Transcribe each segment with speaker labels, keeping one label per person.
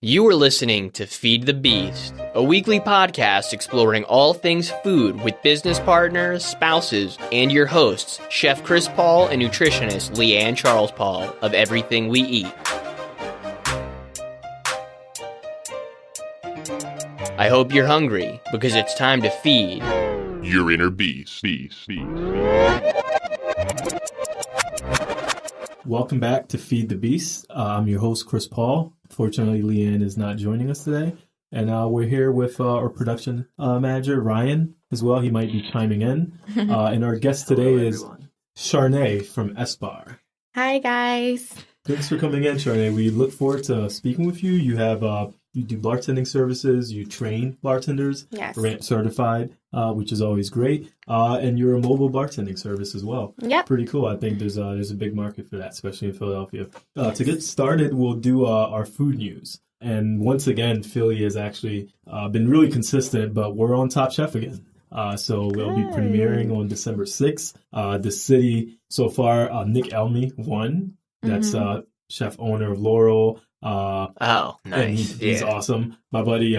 Speaker 1: You are listening to Feed the Beast, a weekly podcast exploring all things food with business partners, spouses, and your hosts, Chef Chris Paul and nutritionist Leigh-Ann Charles Paul of Everything We Eat. I hope you're hungry, because it's time to feed
Speaker 2: your inner beast.
Speaker 3: Welcome back to Feed the Beast. I'm your host, Chris Paul. Fortunately, Leigh-Ann is not joining us today. And we're here with our production manager, Ryan, as well. He might be chiming in. And our guest today is Sharnay from S-Bar.
Speaker 4: Hi, guys.
Speaker 3: Thanks for coming in, Sharnay. We look forward to speaking with you. You have you do bartending services. You train bartenders,
Speaker 4: yes,
Speaker 3: ramp certified, which is always great. And you're a mobile bartending service as well.
Speaker 4: Yep.
Speaker 3: Pretty cool. I think there's a big market for that, especially in Philadelphia. To get started, we'll do our food news. And once again, Philly has actually been really consistent, but we're on Top Chef again. So we'll be premiering on December 6th. The city so far, Nick Elmy won. That's chef owner of Laurel.
Speaker 1: Oh, nice.
Speaker 3: He's awesome. My buddy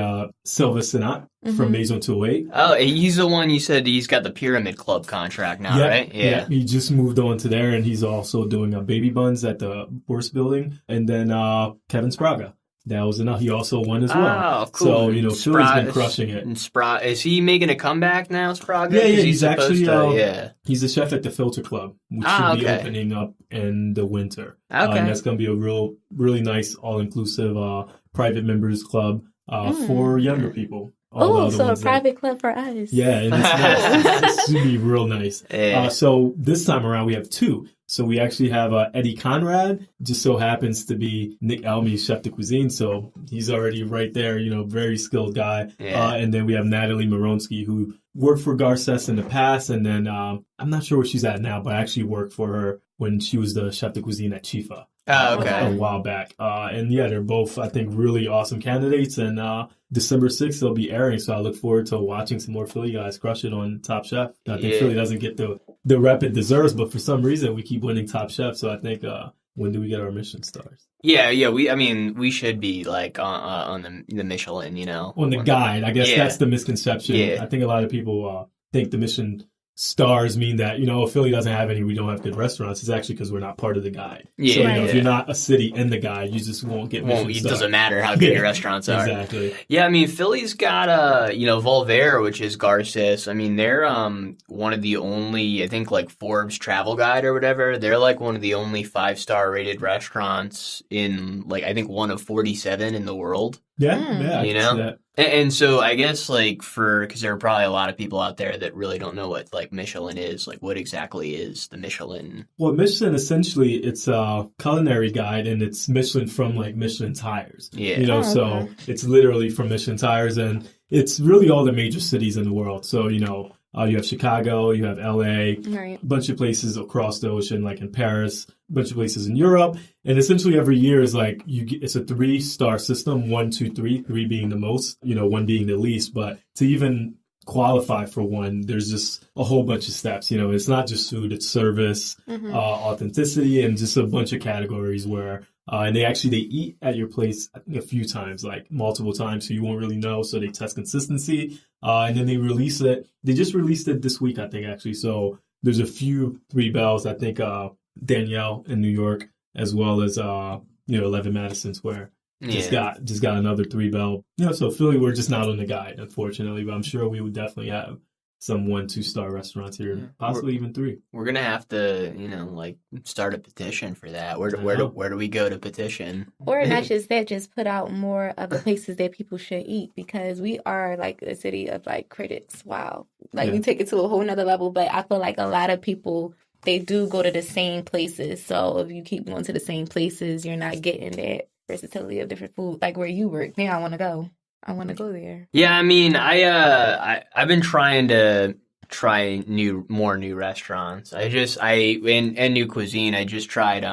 Speaker 3: Silva Sinat from Maison 208.
Speaker 1: Oh, he's the one you said he's got the Pyramid Club contract now, right?
Speaker 3: Yeah. He just moved on to there, and he's also doing baby buns at the Bourse building. And then Kevin Spraga. That was enough. He also won as well.
Speaker 1: Oh, cool.
Speaker 3: So, Philly's been crushing it.
Speaker 1: And is he making a comeback now, Spraga?
Speaker 3: Yeah, he's actually,
Speaker 1: he's
Speaker 3: a chef at the Filter Club, which should be opening up in the winter.
Speaker 1: Okay.
Speaker 3: And that's going to be a really nice, all-inclusive private members club for younger people.
Speaker 4: Oh, so a private club for us.
Speaker 3: Yeah, and it's going to be real nice.
Speaker 1: Yeah.
Speaker 3: So this time around, we have two. So we actually have Eddie Konrad, just so happens to be Nick Elmy's chef de cuisine. So he's already right there, very skilled guy.
Speaker 1: Yeah.
Speaker 3: And then we have Natalie Maronski, who worked for Garces in the past. And then I'm not sure where she's at now, but I actually worked for her when she was the chef de cuisine at Chifa.
Speaker 1: Oh, okay.
Speaker 3: A while back. And yeah, they're both, I think, really awesome candidates. And December 6th, they'll be airing. So I look forward to watching some more Philly guys crush it on Top Chef. I think Philly doesn't get the rep it deserves, but for some reason we keep winning Top Chef. So I think, when do we get our Michelin stars?
Speaker 1: Yeah. We should be like on the Michelin,
Speaker 3: On the guide. I guess that's the misconception.
Speaker 1: Yeah.
Speaker 3: I think a lot of people think the Michelin stars mean that, if Philly doesn't have any, we don't have good restaurants. It's actually because we're not part of the guide.
Speaker 1: Yeah.
Speaker 3: So, if you're not a city in the guide, you just won't get Michelin
Speaker 1: It
Speaker 3: stars.
Speaker 1: doesn't matter how good your restaurants are.
Speaker 3: Exactly.
Speaker 1: Yeah, Philly's got, Voltaire, which is Garces. They're one of the only, I think, like Forbes Travel Guide or whatever. They're like one of the only 5-star rated restaurants in, like, I think one of 47 in the world.
Speaker 3: Yeah, I can see that.
Speaker 1: And so I guess because there are probably a lot of people out there that really don't know what like Michelin is, like what exactly is the Michelin?
Speaker 3: Well, Michelin essentially it's a culinary guide, and it's Michelin from like Michelin tires.
Speaker 1: Yeah.
Speaker 3: So it's literally from Michelin tires, and it's really all the major cities in the world. So you have Chicago, you have LA,
Speaker 4: right,
Speaker 3: a bunch of places across the ocean, like in Paris, a bunch of places in Europe. And essentially every year is like, it's a 3-star system, 1, 2, 3, 3 being the most, 1 being the least. But to even qualify for one, there's just a whole bunch of steps. It's not just food, it's service, authenticity, and just a bunch of categories where, and they eat at your place, I think a few times, like multiple times, so you won't really know. So they test consistency, and then they release it. They just released it this week, I think, actually. So there's a few 3 bells. I think Danielle in New York, as well as 11 Madison Square, just got another 3 bell. So Philly, we're just not on the guide, unfortunately. But I'm sure we would definitely have some 1-2-star restaurants here, possibly even 3.
Speaker 1: We're gonna have to, start a petition for that. Where do we go to petition?
Speaker 4: Or not just that, just put out more of the places that people should eat, because we are like a city of like critics. Wow, we take it to a whole nother level. But I feel like a lot of people, they do go to the same places. So if you keep going to the same places, you're not getting that versatility of different food. Like where you work, now I want to go. I want to go there.
Speaker 1: Yeah, I've been trying to try more new restaurants. And new cuisine. I just tried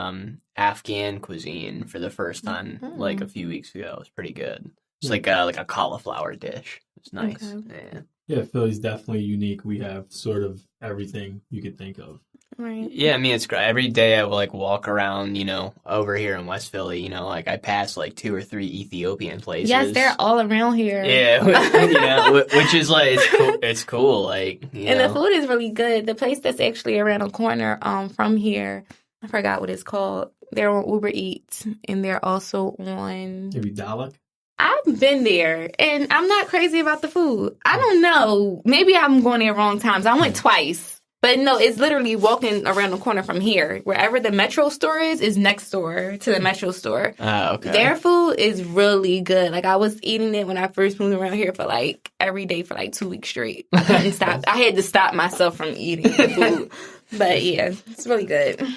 Speaker 1: Afghan cuisine for the first time like a few weeks ago. It was pretty good. It's like a cauliflower dish. It's nice. Okay. Yeah.
Speaker 3: Yeah, Philly's definitely unique. We have sort of everything you could think of.
Speaker 4: Right.
Speaker 1: Yeah, I mean, it's great. Every day I will like walk around, over here in West Philly, like I pass like 2 or 3 Ethiopian places.
Speaker 4: Yes, they're all around here.
Speaker 1: Yeah, which is like, it's cool. Like,
Speaker 4: And the food is really good. The place that's actually around the corner from here, I forgot what it's called. They're on Uber Eats, and they're also on...
Speaker 3: Maybe Dalek?
Speaker 4: I've been there, and I'm not crazy about the food. I don't know. Maybe I'm going there wrong times. I went twice. But no, it's literally walking around the corner from here. Wherever the Metro store is next door to the Metro store.
Speaker 1: Oh, okay.
Speaker 4: Their food is really good. Like, I was eating it when I first moved around here for, like, every day for, like, 2 weeks straight. I couldn't stop. I had to stop myself from eating the food. But, yeah, it's really good.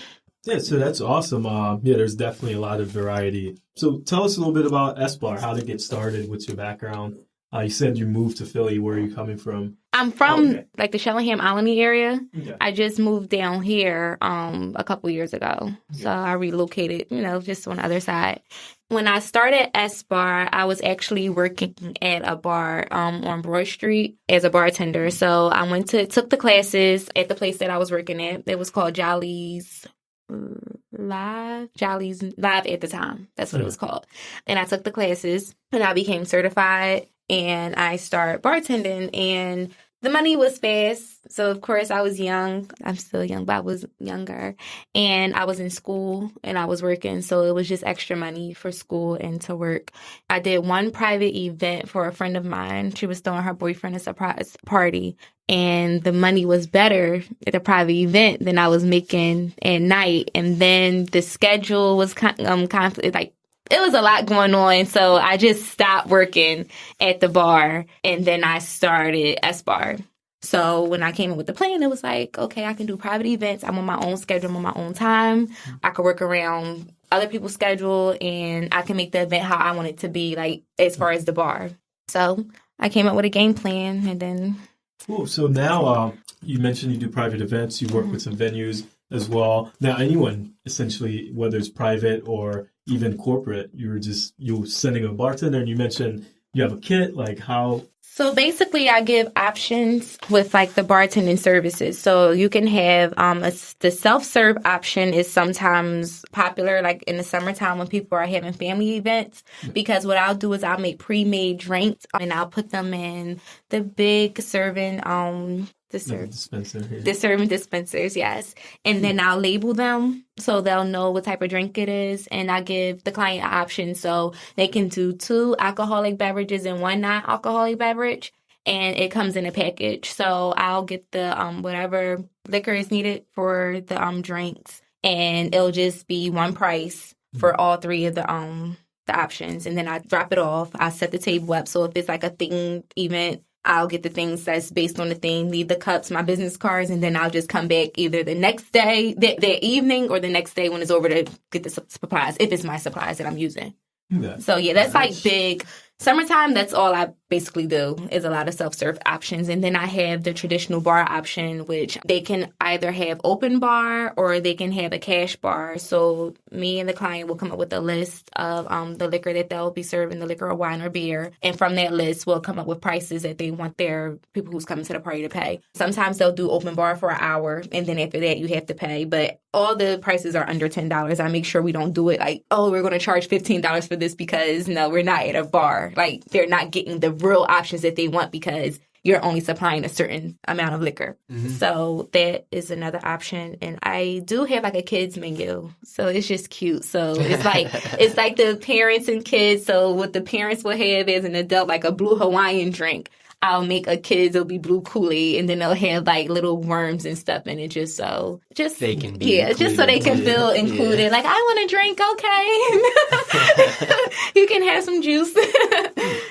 Speaker 3: Yeah, so that's awesome. Yeah, there's definitely a lot of variety. So tell us a little bit about S-Bar, how to get started, what's your background? You said you moved to Philly. Where are you coming from?
Speaker 4: I'm from like the Shellingham-Alamy area.
Speaker 3: Okay.
Speaker 4: I just moved down here a couple years ago. So I relocated, just on the other side. When I started S-Bar, I was actually working at a bar on Broad Street as a bartender. So I took the classes at the place that I was working at. It was called Jolly's Live at the time. That's what it was called. And I took the classes and I became certified. And I started bartending, and the money was fast. So, of course, I was young. I'm still young, but I was younger. And I was in school, and I was working. So it was just extra money for school and to work. I did one private event for a friend of mine. She was throwing her boyfriend a surprise party. And the money was better at the private event than I was making at night. And then the schedule was it was a lot going on, so I just stopped working at the bar, and then I started S-Bar. So when I came up with the plan, it was like, okay, I can do private events. I'm on my own schedule. I'm on my own time. I could work around other people's schedule, and I can make the event how I want it to be, like, as far as the bar. So I came up with a game plan, and then...
Speaker 3: Cool. So now you mentioned you do private events. You work with some venues as well. Now, anyone, essentially, whether it's private or even corporate, you're sending a bartender, and you mentioned you have a kit, like how...
Speaker 4: So basically, I give options with like the bartending services. So you can have the self-serve option is sometimes popular, like in the summertime when people are having family events, because what I'll do is I'll make pre-made drinks and I'll put them in the big serving the serving dispensers, yes. And then I'll label them so they'll know what type of drink it is. And I give the client an option so they can do 2 alcoholic beverages and 1 non-alcoholic beverage. And it comes in a package. So I'll get the whatever liquor is needed for the drinks. And it'll just be one price for all 3 of the options. And then I drop it off. I set the table up. So if it's like a themed event, I'll get the things that's based on the theme, leave the cups, my business cards, and then I'll just come back either the next day, that evening, or the next day when it's over to get the supplies, if it's my supplies that I'm using. Yeah. So, yeah, that's like big. Summertime, that's all I basically do is a lot of self-serve options. And then I have the traditional bar option, which they can either have open bar or they can have a cash bar. So me and the client will come up with a list of the liquor that they'll be serving, the liquor or wine or beer. And from that list, we'll come up with prices that they want their people who's coming to the party to pay. Sometimes they'll do open bar for an hour, and then after that, you have to pay. But all the prices are under $10. I make sure we don't do it like, oh, we're going to charge $15 for this because, no, we're not at a bar. Like, they're not getting the real options that they want because you're only supplying a certain amount of liquor. Mm-hmm. So that is another option. And I do have like a kids menu. So it's just cute. So it's like it's like the parents and kids. So what the parents will have as an adult, like a blue Hawaiian drink. I'll make a kids, it'll be blue Kool-Aid, and then they'll have like little worms and stuff in it just they can be just so they can feel included. Yeah. Like, I want a drink, okay. You can have some juice.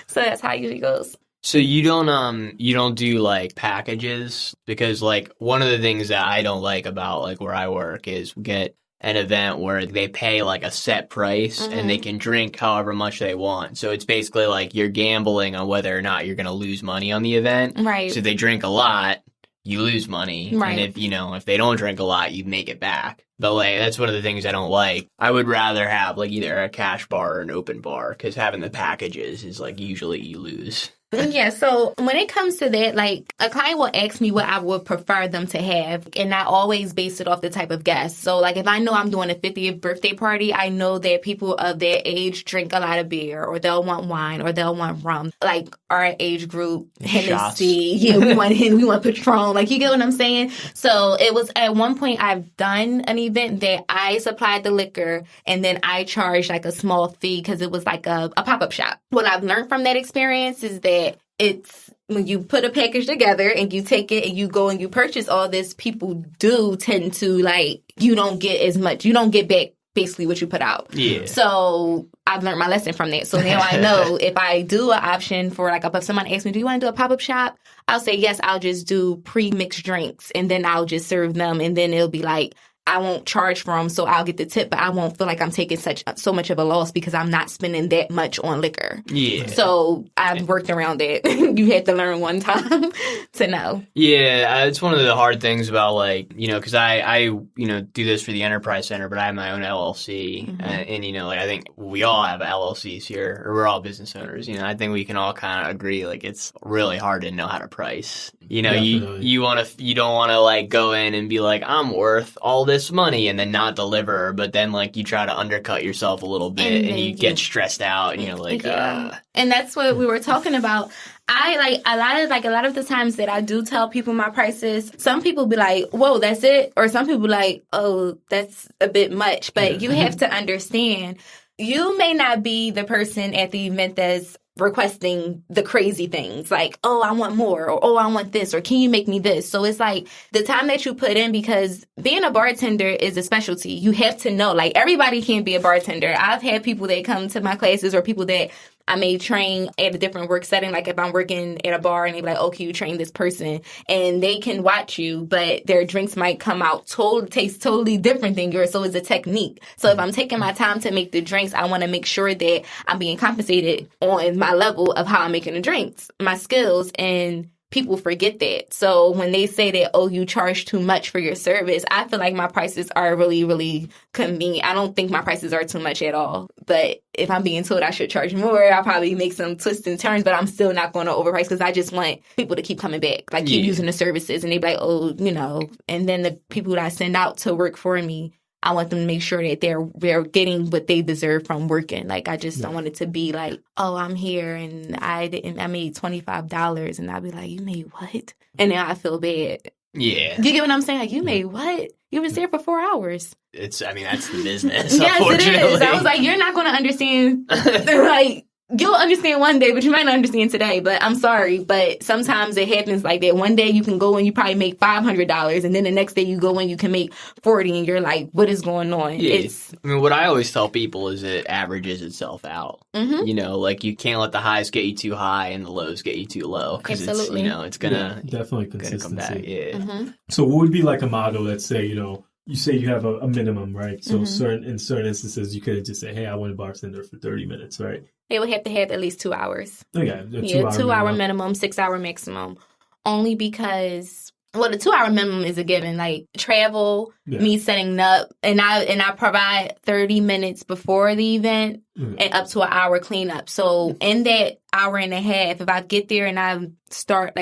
Speaker 4: So that's how it usually goes.
Speaker 1: So you don't do like packages? Because like one of the things that I don't like about like where I work is we get an event where they pay like a set price and they can drink however much they want. So it's basically like you're gambling on whether or not you're going to lose money on the event.
Speaker 4: Right.
Speaker 1: So if they drink a lot, you lose money. Right. And if they don't drink a lot, you make it back. But like that's one of the things I don't like. I would rather have like either a cash bar or an open bar because having the packages is like usually you lose.
Speaker 4: Yeah, so when it comes to that, like, a client will ask me what I would prefer them to have, and I always base it off the type of guest. So, like, if I know I'm doing a 50th birthday party, I know that people of their age drink a lot of beer, or they'll want wine, or they'll want rum. Like, our age group, Hennessy, yeah, we want Patron. Like, you get what I'm saying? So, it was at one point I've done an event that I supplied the liquor, and then I charged, like, a small fee because it was, like, a pop-up shop. What I've learned from that experience is that it's when you put a package together and you take it and you go and you purchase all this, people do tend to, like, you don't get as much. You don't get back basically what you put out.
Speaker 1: Yeah.
Speaker 4: So I've learned my lesson from that. So now I know if I do an option for, like, if someone asks me, do you want to do a pop-up shop? I'll say, yes, I'll just do pre-mixed drinks and then I'll just serve them. And then it'll be like, I won't charge for them, so I'll get the tip, but I won't feel like I'm taking so much of a loss because I'm not spending that much on liquor.
Speaker 1: Yeah.
Speaker 4: So I've worked around that. You had to learn one time to know.
Speaker 1: Yeah, it's one of the hard things about, like, you know, because I do this for the Enterprise Center, but I have my own LLC, and you know, like, I think we all have LLCs here, or we're all business owners. You know, I think we can all kind of agree, like, it's really hard to know how to price. You know, you don't want to like go in and be like, I'm worth all this money and then not deliver, but then like you try to undercut yourself a little bit and you get stressed out and you're like,
Speaker 4: And that's what we were talking about. I a lot of the times that I do tell people my prices, some people be like, whoa, that's it? Or some people be like, oh, that's a bit much. But you have to understand, you may not be the person at the event that's requesting the crazy things like, oh, I want more, or oh, I want this, or can you make me this? So it's like the time that you put in, because being a bartender is a specialty. You have to know, like, everybody can't be a bartender. I've had people that come to my classes or people that I may train at a different work setting. Like if I'm working at a bar and they're like, oh, can you train this person? And they can watch you, but their drinks might come out taste totally different than yours. So it's a technique. So if I'm taking my time to make the drinks, I want to make sure that I'm being compensated on my level of how I'm making the drinks, my skills, and people forget that. So when they say that, oh, you charge too much for your service, I feel like my prices are really, really convenient. I don't think my prices are too much at all. But if I'm being told I should charge more, I'll probably make some twists and turns, but I'm still not going to overprice because I just want people to keep coming back, like keep using the services. And they be like, oh, you know, and then the people that I send out to work for me, I want them to make sure that they're getting what they deserve from working. Like, I just don't want it to be like, oh, I'm here and I made $25, and I'll be like, you made what? And then I feel bad.
Speaker 1: Yeah.
Speaker 4: You get what I'm saying? Like, you made what? You was there for 4 hours.
Speaker 1: That's the business,
Speaker 4: yes,
Speaker 1: unfortunately.
Speaker 4: It is. I was like, you're not going to understand. Like, you'll understand one day, but you might not understand today. But I'm sorry. But sometimes it happens like that. One day you can go and you probably make $500, and then the next day you go and you can make $40, and you're like, what is going on?
Speaker 1: Yeah. I mean, what I always tell people is it averages itself out. Mm-hmm. You know, like you can't let the highs get you too high and the lows get you too low.
Speaker 4: Absolutely.
Speaker 1: It's gonna
Speaker 3: definitely consistency.
Speaker 1: Come back. Yeah.
Speaker 4: Mm-hmm.
Speaker 3: So what would be like a model? Let's say, you say you have a minimum, right? So in certain instances, you could just say, hey, I want a bartender for 30 minutes, right?
Speaker 4: They would have to have at least 2 hours.
Speaker 3: Okay.
Speaker 4: Yeah, 2 hour minimum, 6 hour maximum. Only because, well, the 2 hour minimum is a given. Like travel, me setting up, and I provide 30 minutes before the event and up to an hour cleanup. So in that hour and a half, if I get there and I start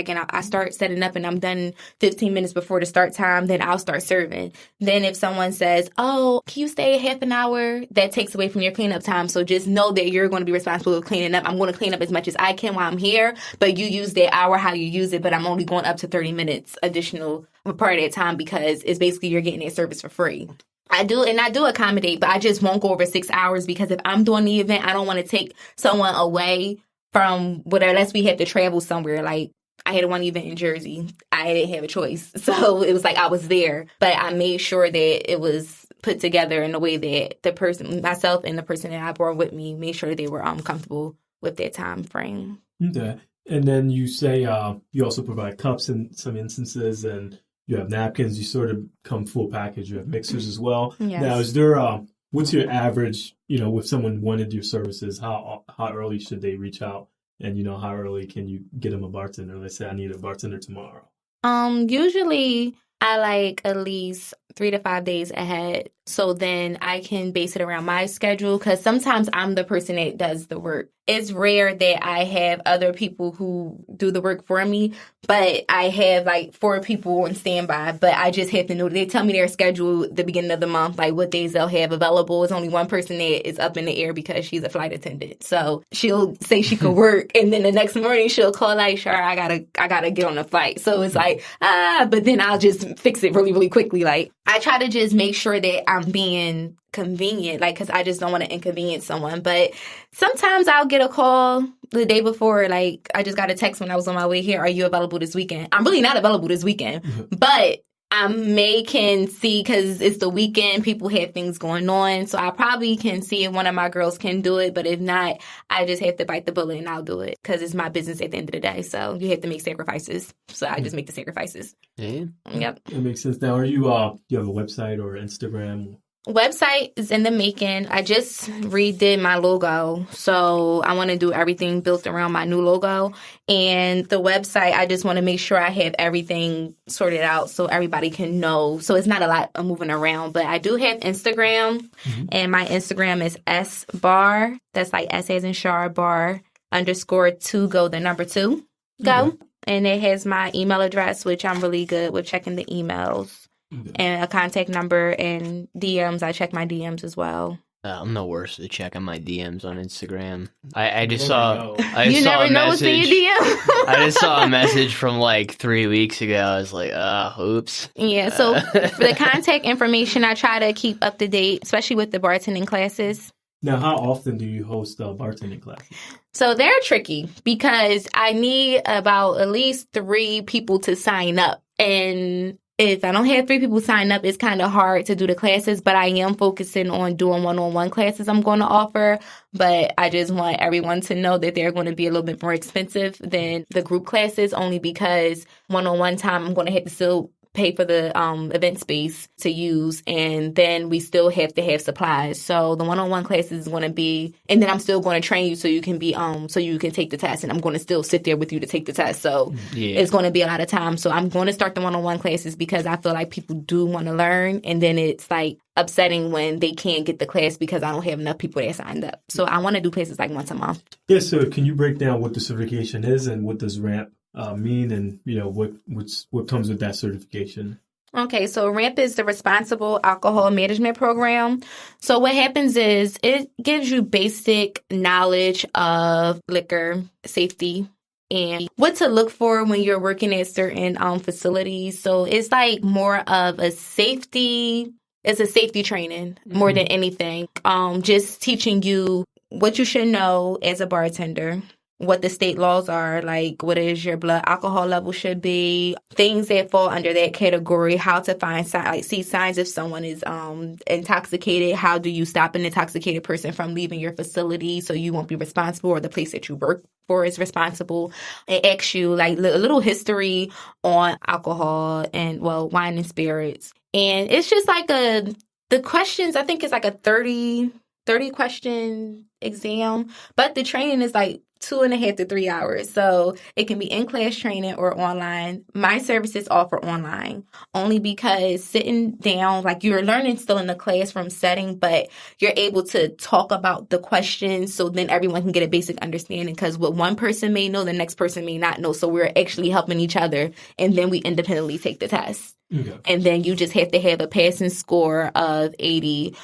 Speaker 4: setting up and I'm done 15 minutes before the start time, then I'll start serving. Then if someone says, oh, can you stay a half an hour? That takes away from your cleanup time. So just know that you're going to be responsible for cleaning up. I'm going to clean up as much as I can while I'm here, but you use that hour how you use it, but I'm only going up to 30 minutes additional part of that time because it's basically you're getting that service for free. I do accommodate, but I just won't go over 6 hours because if I'm doing the event, I don't want to take someone away from whatever, unless we have to travel somewhere. Like, I had one event in Jersey. I didn't have a choice. So it was like I was there, but I made sure that it was put together in a way that the person, myself and the person that I brought with me, made sure that they were comfortable with their time frame.
Speaker 3: Okay. And then you say you also provide cups in some instances, and you have napkins. You sort of come full package. You have mixers as well.
Speaker 4: Yes.
Speaker 3: Now, is there what's your average, if someone wanted your services, how early should they reach out? And, how early can you get them a bartender? Let's say I need a bartender tomorrow.
Speaker 4: Usually I like at least 3 to 5 days ahead. So then I can base it around my schedule because sometimes I'm the person that does the work. It's rare that I have other people who do the work for me, but I have like 4 people on standby, but I just have to know. They tell me their schedule at the beginning of the month, like what days they'll have available. It's only one person that is up in the air because she's a flight attendant. So she'll say she could work, and then the next morning she'll call like, "Sure, I gotta get on a flight." So it's like, but then I'll just fix it really, really quickly. Like I try to just make sure that I'm being convenient, like, because I just don't want to inconvenience someone. But sometimes I'll get a call the day before, like, I just got a text when I was on my way here, "Are you available this weekend?" I'm really not available this weekend, but I can see, because it's the weekend, people have things going on, so I probably can see if one of my girls can do it, but if not, I just have to bite the bullet and I'll do it, because it's my business at the end of the day, so you have to make sacrifices, so I just make the sacrifices.
Speaker 1: Yeah.
Speaker 4: Yep.
Speaker 3: It makes sense. Now, are you you have a website or Instagram?
Speaker 4: Website is in the making. I just redid my logo, so I want to do everything built around my new logo. And the website, I just want to make sure I have everything sorted out so everybody can know. So it's not a lot of moving around, but I do have Instagram, and my Instagram is sbar. That's like S as in Char, bar _ 2 the number 2 go. And it has my email address, which I'm really good with checking the emails. And a contact number and DMs. I check my DMs as well.
Speaker 1: I'm the worst at checking my DMs on Instagram. I just saw.
Speaker 4: You never know what's in your DM.
Speaker 1: I just saw a message from like 3 weeks ago. I was like, oops.
Speaker 4: Yeah. So for the contact information, I try to keep up to date, especially with the bartending classes.
Speaker 3: Now, how often do you host bartending classes?
Speaker 4: So they're tricky because I need about at least 3 people to sign up, and if I don't have 3 people sign up, it's kind of hard to do the classes, but I am focusing on doing one-on-one classes I'm going to offer. But I just want everyone to know that they're going to be a little bit more expensive than the group classes, only because one-on-one time I'm going to have to still pay for the event space to use, and then we still have to have supplies. So the one-on-one classes is going to be, and then I'm still going to train you so you can be so you can take the test, and I'm going to still sit there with you to take the test. So it's going to be a lot of time. So I'm going to start the one-on-one classes because I feel like people do want to learn, and then it's like upsetting when they can't get the class because I don't have enough people that signed up. So I want to do classes like once a month.
Speaker 3: Yeah. So can you break down what the certification is and what does RAMP mean, and what comes with that certification?
Speaker 4: Okay, so RAMP is the Responsible Alcohol Management Program. So what happens is it gives you basic knowledge of liquor safety and what to look for when you're working at certain facilities. So it's like more of a safety. It's a safety training more than anything. Just teaching you what you should know as a bartender, what the state laws are, like what is your blood alcohol level should be, things that fall under that category, how to find see signs if someone is intoxicated, how do you stop an intoxicated person from leaving your facility so you won't be responsible, or the place that you work for is responsible. It asks you like a little history on alcohol and, well, wine and spirits. And it's just like the questions, I think it's like a 30 question exam, but the training is like 2.5 to 3 hours. So it can be in-class training or online. My services offer online only because sitting down, like you're learning still in the classroom setting, but you're able to talk about the questions so then everyone can get a basic understanding, because what one person may know, the next person may not know. So we're actually helping each other, and then we independently take the test. Okay. And then you just have to have a passing score of 80%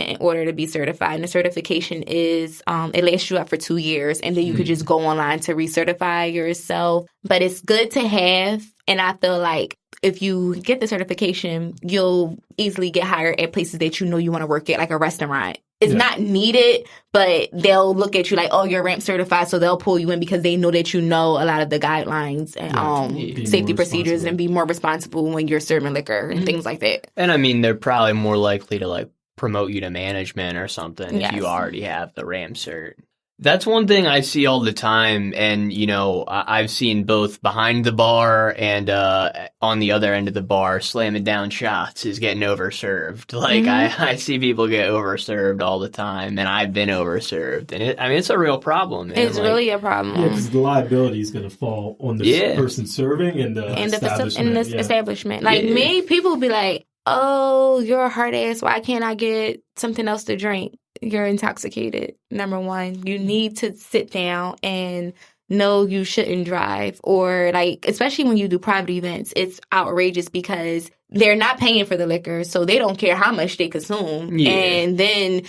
Speaker 4: in order to be certified. And the certification is, it lasts you up for 2 years, and then you could just go online to recertify yourself. But it's good to have, and I feel like if you get the certification, you'll easily get hired at places that you know you want to work at, like a restaurant. It's not needed, but they'll look at you like, oh, you're RAMP certified, so they'll pull you in because they know that you know a lot of the guidelines and safety procedures and be more responsible when you're serving liquor and things like that. And
Speaker 1: I mean, they're probably more likely to like promote you to management or something if you already have the RAMP cert. That's one thing I see all the time, and, you know, I've seen both behind the bar and on the other end of the bar, slamming down shots is getting overserved. Like, I see people get overserved all the time, and I've been overserved. And it's a real problem. Man.
Speaker 4: It's really a problem.
Speaker 3: Yeah, because the liability is going to fall on the person serving and the establishment.
Speaker 4: Establishment. Like, me, people be like, oh, you're a hard ass. Why can't I get something else to drink? You're intoxicated. Number one, you need to sit down and know you shouldn't drive. Or like, especially when you do private events, it's outrageous because they're not paying for the liquor, so they don't care how much they consume.
Speaker 1: Yeah.
Speaker 4: And then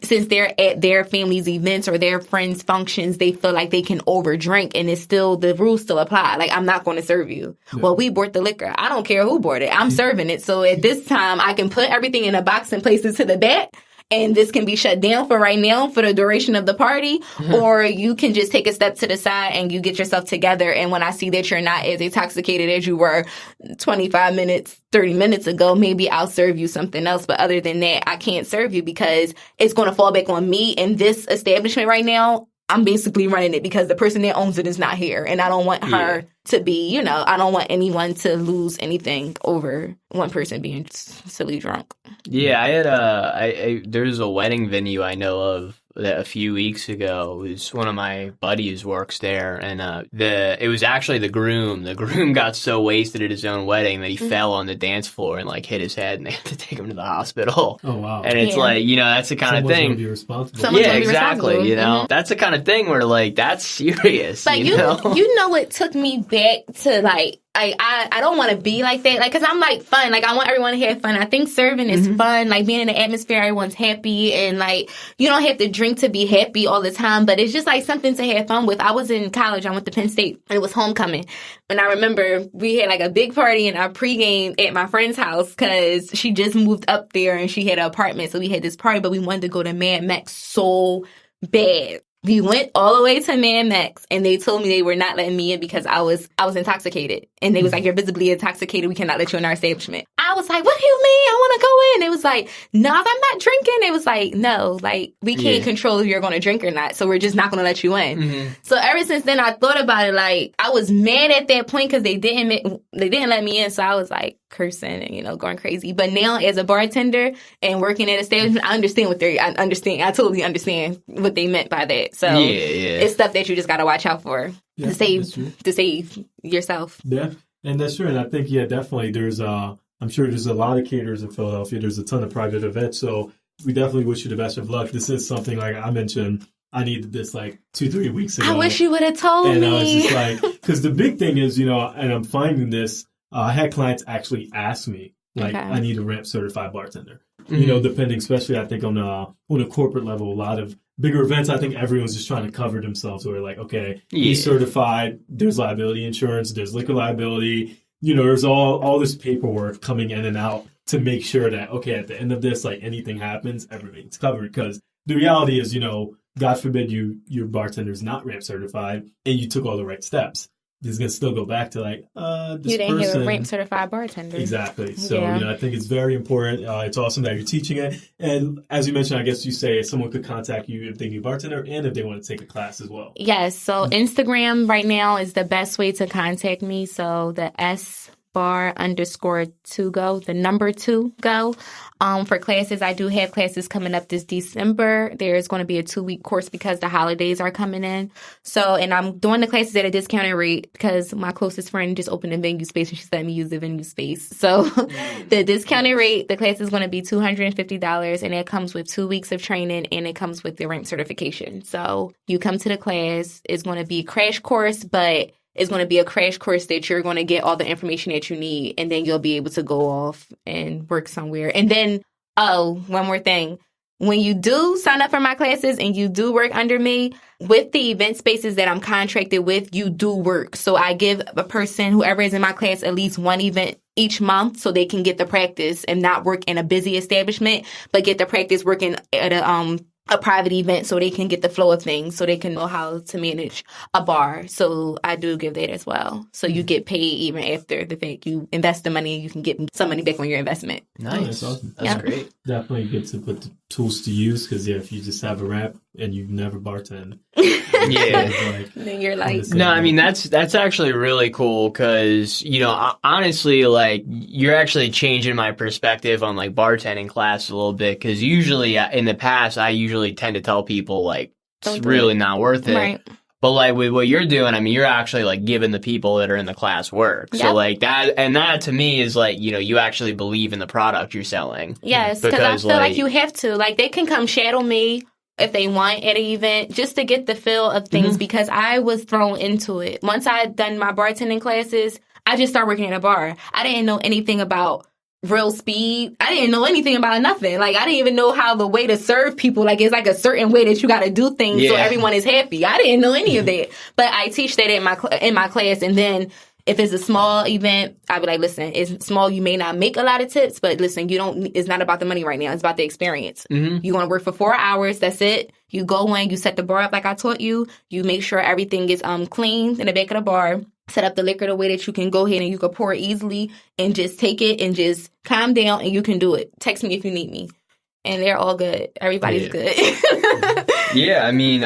Speaker 4: since they're at their family's events or their friends' functions, they feel like they can overdrink, and it's still, the rules still apply. Like, I'm not going to serve you. Yeah. Well, we bought the liquor. I don't care who bought it. I'm serving it. So at this time, I can put everything in a box and place it to the back. And this can be shut down for right now for the duration of the party, or you can just take a step to the side and you get yourself together. And when I see that you're not as intoxicated as you were 25 minutes, 30 minutes ago, maybe I'll serve you something else. But other than that, I can't serve you because it's going to fall back on me. And this establishment right now, I'm basically running it because the person that owns it is not here. And I don't want her to be, I don't want anyone to lose anything over one person being silly drunk.
Speaker 1: Yeah, I had there's a wedding venue I know of that a few weeks ago. It was one of my buddies works there, and it was actually the groom. The groom got so wasted at his own wedding that he fell on the dance floor and like hit his head, and they had to take him to the hospital.
Speaker 3: Oh wow!
Speaker 1: And it's like, that's the kind of thing.
Speaker 3: Someone's gonna be responsible.
Speaker 1: Yeah, exactly. That's the kind of thing where like that's serious.
Speaker 4: Like you know, it took me back to like. I don't want to be like that, like, cause I'm like fun, like I want everyone to have fun. I think serving is fun, like being in the atmosphere, everyone's happy, and like you don't have to drink to be happy all the time, but it's just like something to have fun with. I was in college, I went to Penn State, and it was homecoming, and I remember we had like a big party in our pregame at my friend's house, cause she just moved up there and she had an apartment, so we had this party, but we wanted to go to Mad Max so bad. We went all the way to Mad Max, and they told me they were not letting me in because I was intoxicated. And they was like, you're visibly intoxicated. We cannot let you in our establishment. I was like, what do you mean? I want to go in. It was like, no, I'm not drinking. It was like, no, like, we can't control if you're going to drink or not. So we're just not going to let you in. Mm-hmm. So ever since then, I thought about it. Like, I was mad at that point because they didn't let me in. So I was like cursing and, going crazy. But now as a bartender and working at a establishment, I totally understand what they meant by that. So it's stuff that you just got to watch out for to save yourself.
Speaker 3: Yeah, and that's true. And I think, definitely there's, I'm sure there's a lot of caterers in Philadelphia. There's a ton of private events. So we definitely wish you the best of luck. This is something like I mentioned, I needed this like 2-3 weeks ago.
Speaker 4: I wish you would have told me.
Speaker 3: And I was just like, because the big thing is, and I'm finding this, I had clients actually ask me, like, I need a ramp certified bartender. Mm-hmm. Depending, especially I think on a corporate level, a lot of bigger events, I think everyone's just trying to cover themselves. Where like, okay, he's certified, there's liability insurance, there's liquor liability, there's all this paperwork coming in and out to make sure that, okay, at the end of this, like anything happens, everything's covered. Because the reality is, God forbid your bartender's not ramp certified and you took all the right steps. This is going to still go back to like, this
Speaker 4: you didn't
Speaker 3: person.
Speaker 4: Have a ramp certified bartender.
Speaker 3: Exactly. So, I think it's very important. It's awesome that you're teaching it. And as you mentioned, I guess you say someone could contact you if they need a bartender and if they want to take a class as well.
Speaker 4: Yes. So Instagram right now is the best way to contact me. So the bar_2go, the number 2go. For classes, I do have classes coming up this December. There's going to be a 2-week course because the holidays are coming in. So, and I'm doing the classes at a discounted rate because my closest friend just opened a venue space and she's letting me use the venue space. So the discounted rate, the class is going to be $250, and it comes with 2 weeks of training, and it comes with the ramp certification. So you come to the class, it's going to be a crash course, but it's going to be a crash course that you're going to get all the information that you need, and then you'll be able to go off and work somewhere. And then, one more thing. When you do sign up for my classes and you do work under me, with the event spaces that I'm contracted with, you do work. So I give a person, whoever is in my class, at least one event each month so they can get the practice and not work in a busy establishment, but get the practice working at a private event so they can get the flow of things, so they can know how to manage a bar. So I do give that as well. So you get paid even after the fact. You invest the money, you can get some money back on your investment.
Speaker 1: Nice.
Speaker 3: Oh, that's awesome.
Speaker 1: That's great.
Speaker 3: Definitely good to put the tools to use because, if you just have a ramp and you never bartend.
Speaker 4: Then you're like...
Speaker 1: No, I mean, that's actually really cool because, honestly, like, you're actually changing my perspective on, like, bartending class a little bit because usually, in the past, I usually tend to tell people, like, it's really not worth it.
Speaker 4: Right.
Speaker 1: But like with what you're doing, I mean, you're actually like giving the people that are in the class work. So
Speaker 4: Yep.
Speaker 1: like that to me is like, you know, you actually believe in the product you're selling.
Speaker 4: Yes, because I feel like you have to. Like, they can come shadow me if they want at an event just to get the feel of things because I was thrown into it. Once I had done my bartending classes, I just started working at a bar. I didn't know anything about real speed. I didn't know anything about nothing. Like, I didn't even know how the way to serve people. Like, it's like a certain way that you got to do things so everyone is happy. I didn't know any of that. But I teach that in my class. And then if it's a small event, I'd be like, listen, it's small. You may not make a lot of tips, but listen, it's not about the money right now. It's about the experience. You want to work for 4 hours. That's it. You go in, you set the bar up like I taught you. You make sure everything is clean in the back of the bar. Set up the liquor the way that you can go ahead and you can pour it easily and just take it and just calm down and you can do it. Text me if you need me. And they're all good. Everybody's good.
Speaker 1: Yeah, I mean,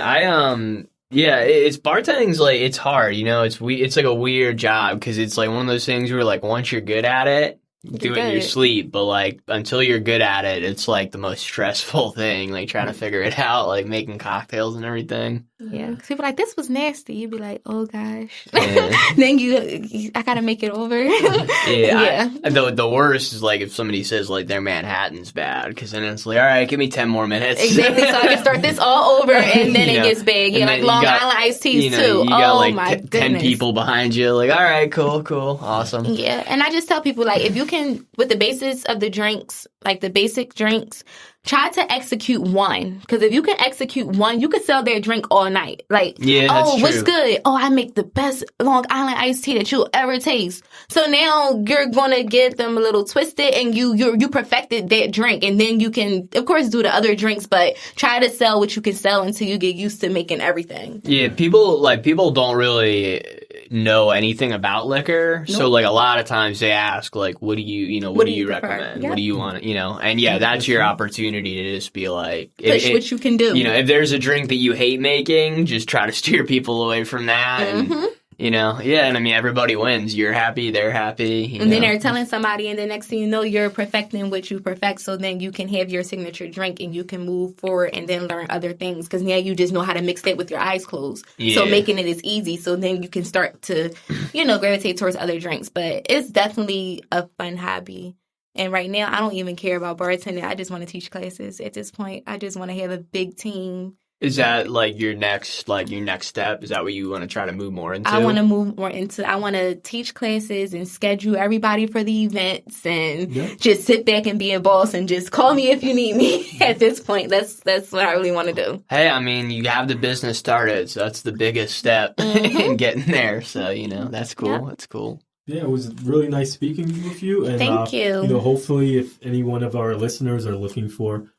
Speaker 1: it's bartending's like, it's hard, you know, it's like a weird job because it's like one of those things where like once you're good at it, do it in your sleep, but like until you're good at it, it's like the most stressful thing, like trying to figure it out, like making cocktails and everything.
Speaker 4: Yeah, because people are like, this was nasty. You'd be like, oh gosh. Then I gotta make it over.
Speaker 1: The worst is like if somebody says like their Manhattan's bad, because then it's like, all right, give me 10 more minutes.
Speaker 4: Exactly, so I can start this all over and then it gets big. Yeah, like Long Island iced teas too.
Speaker 1: You got like 10 people behind you, like, all right, cool, awesome.
Speaker 4: Yeah, and I just tell people, like, if you can, with the basis of the drinks, like the basic drinks, try to execute one. Because if you can execute one, you can sell their drink all night. Like, what's good? Oh, I make the best Long Island iced tea that you'll ever taste. So now you're going to get them a little twisted and you perfected that drink. And then you can, of course, do the other drinks, but try to sell what you can sell until you get used to making everything.
Speaker 1: Yeah, people don't really know anything about liquor. Nope. So like a lot of times they ask like, what do you recommend? What do you want? You know, and that's your opportunity to just be like,
Speaker 4: what you can do.
Speaker 1: You know, if there's a drink that you hate making, just try to steer people away from that. And, you know, and I mean, everybody wins. You're happy, they're happy.
Speaker 4: And then they're telling somebody, and the next thing you know, you're perfecting what you perfect. So then you can have your signature drink and you can move forward and then learn other things. Because now you just know how to mix that with your eyes closed. Yeah. So making it is easy. So then you can start to, gravitate towards other drinks. But it's definitely a fun hobby. And right now, I don't even care about bartending. I just want to teach classes at this point. I just want to have a big team.
Speaker 1: Is that like your next step? Is that what you want to try to move more into?
Speaker 4: I want to move more into. I want to teach classes and schedule everybody for the events and just sit back and be a boss and just call me if you need me. At this point, that's what I really want to do.
Speaker 1: Hey, I mean, you have the business started, so that's the biggest step in getting there. So that's cool. Yep. That's cool.
Speaker 3: Yeah, it was really nice speaking with you. And,
Speaker 4: thank you.
Speaker 3: Hopefully, if any one of our listeners are looking for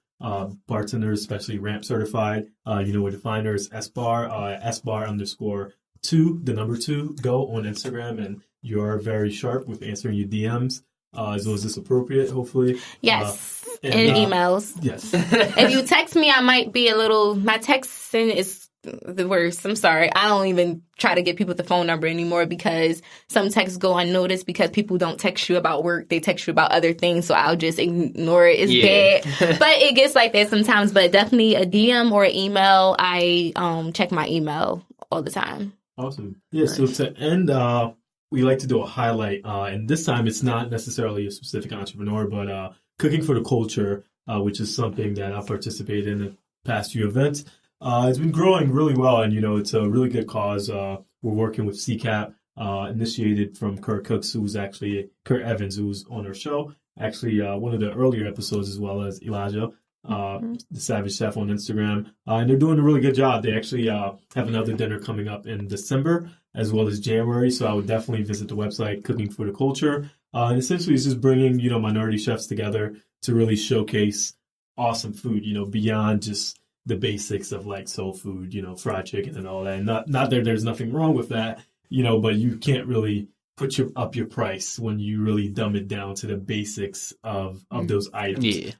Speaker 3: bartenders, especially ramp certified, where to find her is SBAR, SBAR_2, the number 2. Go on Instagram, and you are very sharp with answering your DMs. As well as this appropriate, hopefully.
Speaker 4: Yes, and emails.
Speaker 3: Yes.
Speaker 4: If you text me, I might be my texting is the worst. I'm sorry. I don't even try to get people the phone number anymore because some texts go unnoticed because people don't text you about work. They text you about other things. So I'll just ignore it. It's bad. But it gets like that sometimes. But definitely a DM or an email. I check my email all the time.
Speaker 3: Awesome. Yeah. So to end, we like to do a highlight. And this time it's not necessarily a specific entrepreneur, but cooking for the culture, which is something that I've participated in the past few events. It's been growing really well, and it's a really good cause. We're working with CCAP, initiated from Kurt Evans, who's on our show. Actually, one of the earlier episodes, as well as Elijah, the Savage Chef on Instagram, and they're doing a really good job. They actually have another dinner coming up in December as well as January, so I would definitely visit the website Cooking for the Culture. And essentially, it's just bringing minority chefs together to really showcase awesome food, beyond just the basics of like soul food, fried chicken and all that. And not that there's nothing wrong with that, but you can't really put up your price when you really dumb it down to the basics of those items. Yeah.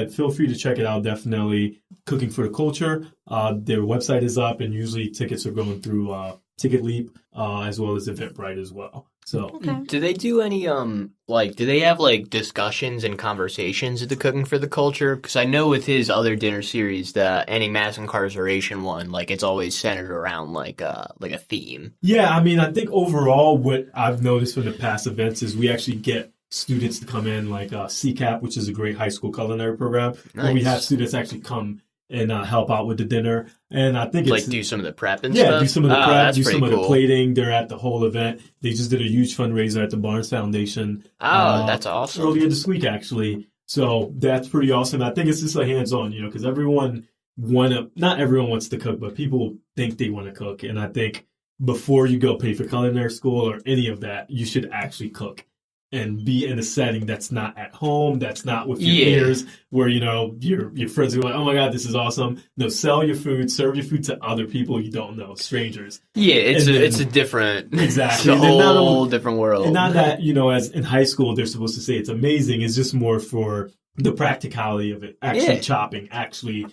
Speaker 3: Feel free to check it out. Definitely Cooking for the Culture. Their website is up, and usually tickets are going through Ticket Leap, as well as Eventbrite as well. So
Speaker 4: Okay.
Speaker 1: Do they do any do they have like discussions and conversations at the Cooking for the Culture? Because I know with his other dinner series, the ending mass incarceration one, like it's always centered around like a theme.
Speaker 3: yeah, I mean, I think overall what I've noticed from the past events is we actually get students to come in, like CCAP, which is a great high school culinary program, where we
Speaker 1: Nice.
Speaker 3: have students actually come and help out with the dinner. And I think
Speaker 1: Like
Speaker 3: it's
Speaker 1: do some of the prep and stuff.
Speaker 3: yeah, do some of the
Speaker 1: Oh,
Speaker 3: prep,
Speaker 1: that's
Speaker 3: do
Speaker 1: pretty
Speaker 3: some of the
Speaker 1: cool.
Speaker 3: plating. They're at the whole event. They just did a huge fundraiser at the Barnes Foundation.
Speaker 1: Oh, that's awesome.
Speaker 3: Earlier this week, actually. So that's pretty awesome. I think it's just a hands-on, because not everyone wants to cook, but people think they want to cook. And I think before you go pay for culinary school or any of that, you should actually cook and be in a setting that's not at home, that's not with your peers, where, your friends are like, oh my God, this is awesome. No, sell your food, serve your food to other people you don't know, strangers.
Speaker 1: Yeah, it's
Speaker 3: And
Speaker 1: a different,
Speaker 3: Exactly.
Speaker 1: it's a
Speaker 3: And then
Speaker 1: whole different world.
Speaker 3: And not that, as in high school, they're supposed to say it's amazing. It's just more for the practicality of it. Actually chopping, actually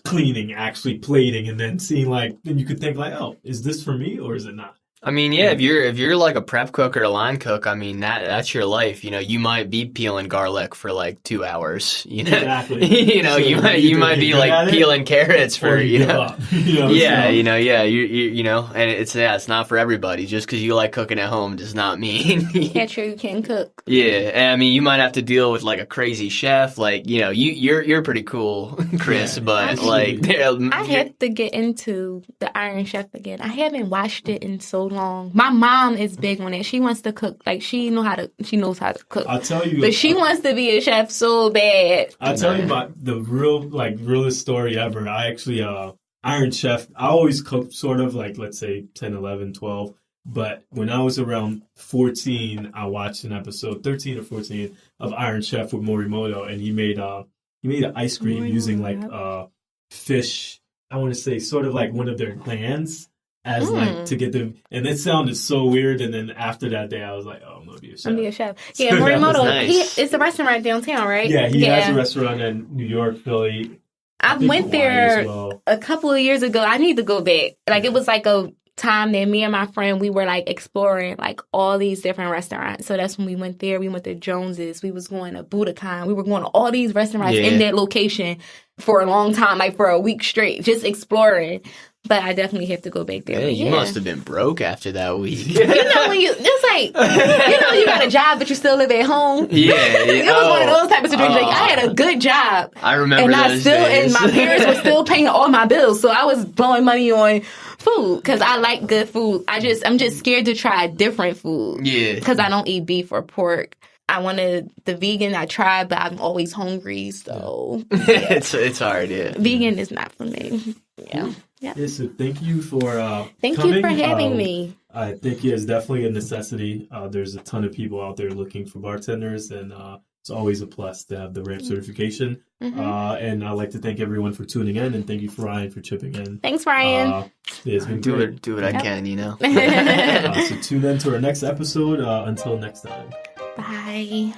Speaker 3: cleaning, actually plating, and then seeing then you could think oh, is this for me or is it not?
Speaker 1: I mean, yeah, if you're like a prep cook or a line cook, I mean that's your life. You might be peeling garlic for like 2 hours.
Speaker 3: Exactly.
Speaker 1: So you might be like peeling carrots for
Speaker 3: give up.
Speaker 1: Yeah, and it's not for everybody. Just because you like cooking at home does not mean
Speaker 4: Yeah, true. You can cook.
Speaker 1: Yeah, and I mean you might have to deal with like a crazy chef. Like you're pretty cool, Chris, but like
Speaker 4: I have to get into the Iron Chef again. I haven't watched it in so long. My mom is big on it. She wants to cook. Like she knows how to cook.
Speaker 3: I'll tell you,
Speaker 4: but she wants to be a chef so bad.
Speaker 3: I'll tell you about the realest story ever. I actually Iron Chef. I always cooked sort of let's say 10, 11, 12. But when I was around 14, I watched an episode 13 or 14 of Iron Chef with Morimoto, and he made an ice cream using fish. I want to say sort of like one of their glands as to get them, and it sounded so weird. And then after that day, I was like, "Oh, I'm gonna be a chef."
Speaker 4: I'm be a chef.
Speaker 3: So
Speaker 4: Yeah, Morimoto.
Speaker 1: nice.
Speaker 4: It's a restaurant downtown, right?
Speaker 3: Yeah, he has a restaurant in New York, Philly.
Speaker 4: I
Speaker 3: think
Speaker 4: went
Speaker 3: Hawaii
Speaker 4: there
Speaker 3: as well.
Speaker 4: a couple of years ago. I need to go back. It was like a time that me and my friend, we were exploring all these different restaurants. So that's when we went there. We went to Jones's. We was going to Budokan. We were going to all these restaurants in that location for a long time, for a week straight, just exploring. But I definitely have to go back there.
Speaker 1: Yeah, you must have been broke after that week.
Speaker 4: When you just you got a job but you still live at home.
Speaker 1: Yeah,
Speaker 4: It was one of those type of situations. I had a good job.
Speaker 1: I remember
Speaker 4: and
Speaker 1: those days.
Speaker 4: And my parents were still paying all my bills, so I was blowing money on food because I like good food. I'm just scared to try different food.
Speaker 1: Yeah,
Speaker 4: because I don't eat beef or pork. I wanted the vegan. I tried, but I'm always hungry, so
Speaker 1: it's hard. Yeah,
Speaker 4: vegan is not for me. Yeah.
Speaker 3: Yeah, so thank you for
Speaker 4: thank
Speaker 3: coming.
Speaker 4: you for having me.
Speaker 3: I think it's definitely a necessity. There's a ton of people out there looking for bartenders, and it's always a plus to have the RAMP certification. And I'd like to thank everyone for tuning in, and thank you, Ryan, for chipping in.
Speaker 4: Thanks, Ryan.
Speaker 3: It's been
Speaker 1: do
Speaker 3: great.
Speaker 1: what I can,
Speaker 3: So tune in to our next episode. Until next time.
Speaker 4: Bye.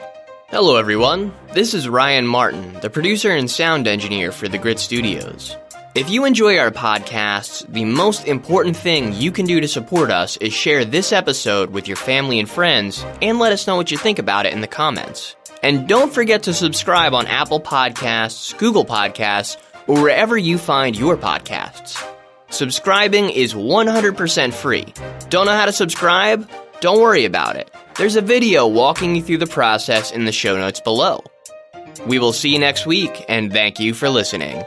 Speaker 1: Hello, everyone. This is Ryan Martin, the producer and sound engineer for the Grit Studios. If you enjoy our podcasts, the most important thing you can do to support us is share this episode with your family and friends and let us know what you think about it in the comments. And don't forget to subscribe on Apple Podcasts, Google Podcasts, or wherever you find your podcasts. Subscribing is 100% free. Don't know how to subscribe? Don't worry about it. There's a video walking you through the process in the show notes below. We will see you next week, and thank you for listening.